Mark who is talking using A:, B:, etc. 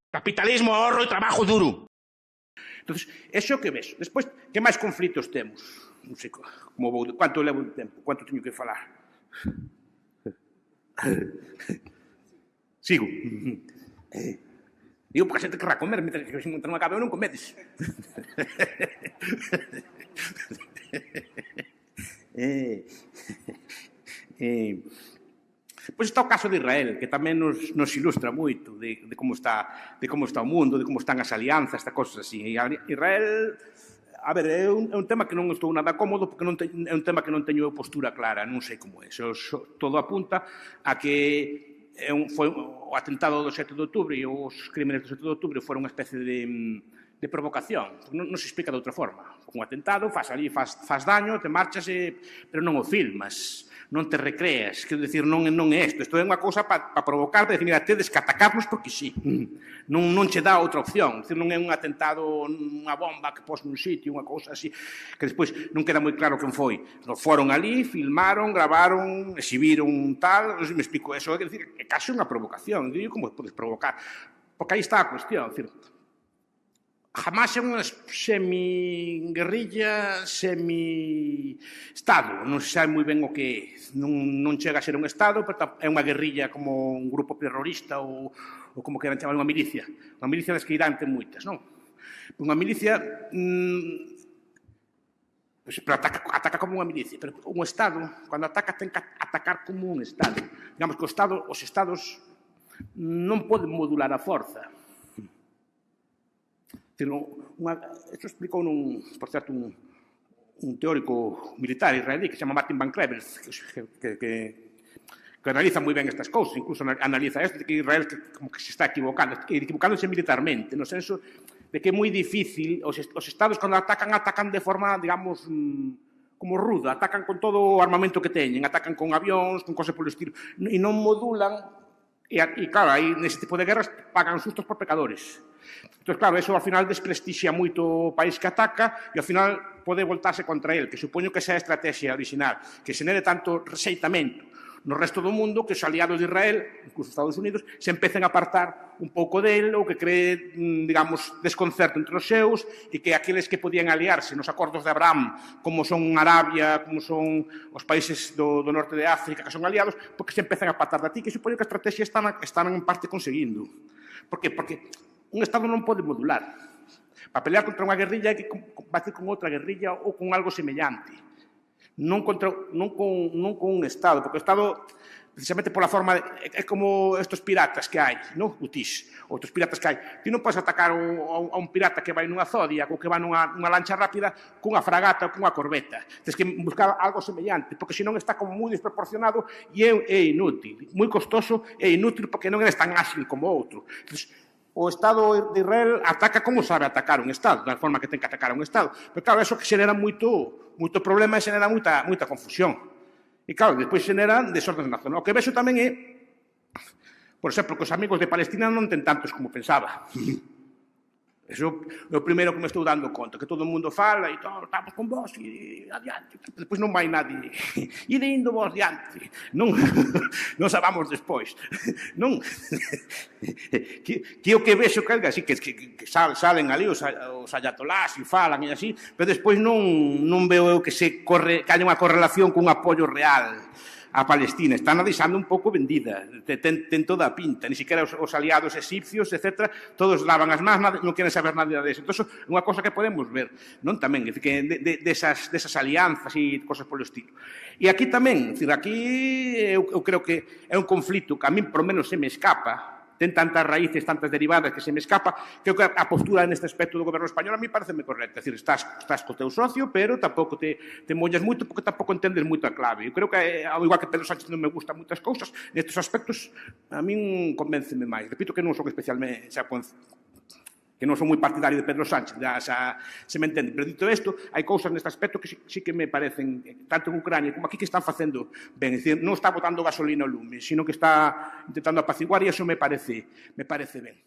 A: Capitalismo, ahorro e trabajo duro.
B: Entonces, eso é o que ves. Despois, que máis conflitos temos? Non sei como vou, quanto levo de tempo, quanto teño que falar. Sigo. Digo, porque a xente querrá comer, mentre que se non acabe eu non comedes. Pois está o caso de Israel, que tamén nos ilustra moito de como está o mundo, de como están as alianzas, estas cosas así. E Israel, a ver, é un tema que non estou nada cómodo, porque é un tema que non teño postura clara, non sei como é. Todo apunta a que foi o atentado do 7 de outubro e os crímenes do 7 de outubro foron unha especie de provocación. Non se explica de outra forma. Un atentado, faz daño, te marchas, pero non o filmas, non te recreas. Quero dicir, non é isto. Isto é unha cousa para provocar, para decir, mira, tedes que atacarnos porque sí. Non che dá outra opción. Non é un atentado, unha bomba que pos nun sitio, unha cousa así, que despois non queda moi claro quen foi. Foron ali, filmaron, gravaron, exhibiron tal, non sei me explico eso. É dicir, é casi unha provocación. Digo, como podes provocar? Porque aí está a cuestión. Jamás é unha semi-guerrilla, semi-estado. Non se sabe moi ben o que é. Non chega a ser un estado, pero é unha guerrilla como un grupo terrorista ou como queran chamar, unha milicia. Unha milicia das que Irán ten moitas, non? Unha milicia... pero ataca como unha milicia. Pero un estado, cando ataca, ten que atacar como un estado. Digamos que os estados non poden modular a forza. Isto explicou, por certo, un teórico militar israelí que se chama Martin Van Clevers, que analiza moi ben estas cousas, incluso analiza isto de que Israel como que se está equivocándose militarmente, no senso de que é moi difícil, os estados cando atacan de forma, digamos, como ruda, atacan con todo o armamento que teñen, atacan con avións, con cosas polo estilo, e non modulan, e claro, aí nese tipo de guerras pagan sustos por pecadores. Entón, claro, eso ao final desprestixia moito o país que ataca e ao final pode voltarse contra el, que supoño que esa é a estrategia original, que xenere tanto reseitamento no resto do mundo que os aliados de Israel, incluso Estados Unidos, se empecen a apartar un pouco del ou que cree, digamos, desconcerto entre os seus e que aqueles que podían aliarse nos acordos de Abraham, como son Arabia, como son os países do norte de África, que son aliados, porque se empezan a apartar de ti, que supoño que a estrategia están en parte conseguindo. Por que? Porque un Estado non pode modular. Para pelear contra unha guerrilla hai que combatir con outra guerrilla ou con algo semellante. Non con un Estado, porque o Estado, precisamente pola forma, é como estes piratas que hai, non? Utís, outros piratas que hai. Ti non podes atacar a un pirata que vai nunha Zodiac ou que vai nunha lancha rápida cunha fragata ou cunha corbeta. Tens que buscar algo semellante, porque senón está como moi desproporcionado e é inútil. Moi costoso e inútil porque non é tan ágil como outro. Entón, o Estado de Israel ataca como sabe atacar un Estado, da forma que ten que atacar un Estado. Pero claro, eso que xenera moito problema e xenera moita confusión. E claro, despois xenera desorden nacional. O que vexo tamén é, por exemplo, que os amigos de Palestina non ten tantos como pensaba. Eso é o primeiro que me estou dando conta, que todo o mundo fala e todo, estamos con vos e adiante. Depois non vai nadie. Ide indo vos adiante. Non sabamos despois. Non. Que o que vexo que así que salen ali os ayatolás e falan e así, pero despois non veo eu que haya unha correlación cun apoio real a Palestina. Está deixando un pouco vendida. Ten toda a pinta. Ni siquiera os aliados egipcios, etc., todos lavan as mans, non queren saber nada deso. Entón, é unha cosa que podemos ver, non tamén, que desas alianzas e cosas polo estilo. E aquí tamén, aquí eu creo que é un conflito que a mí, por menos, se me escapa, ten tantas raíces, tantas derivadas que se me escapa, creo que a postura neste aspecto do goberno español a mí pareceme correcta. É dicir, estás co teu socio, pero tampouco te mollas moito porque tampouco entendes moito a clave. Eu creo que, ao igual que Pedro Sánchez non me gustan moitas cousas, nestes aspectos a min convénceme máis. Repito que non son especialmente... que non son moi partidario de Pedro Sánchez, se me entende. Pero dito isto, hai cousas neste aspecto que sí que me parecen, tanto en Ucrania como aquí, que están facendo ben. É dicir, non está botando gasolina ao lume, sino que está intentando apaciguar e iso me parece ben.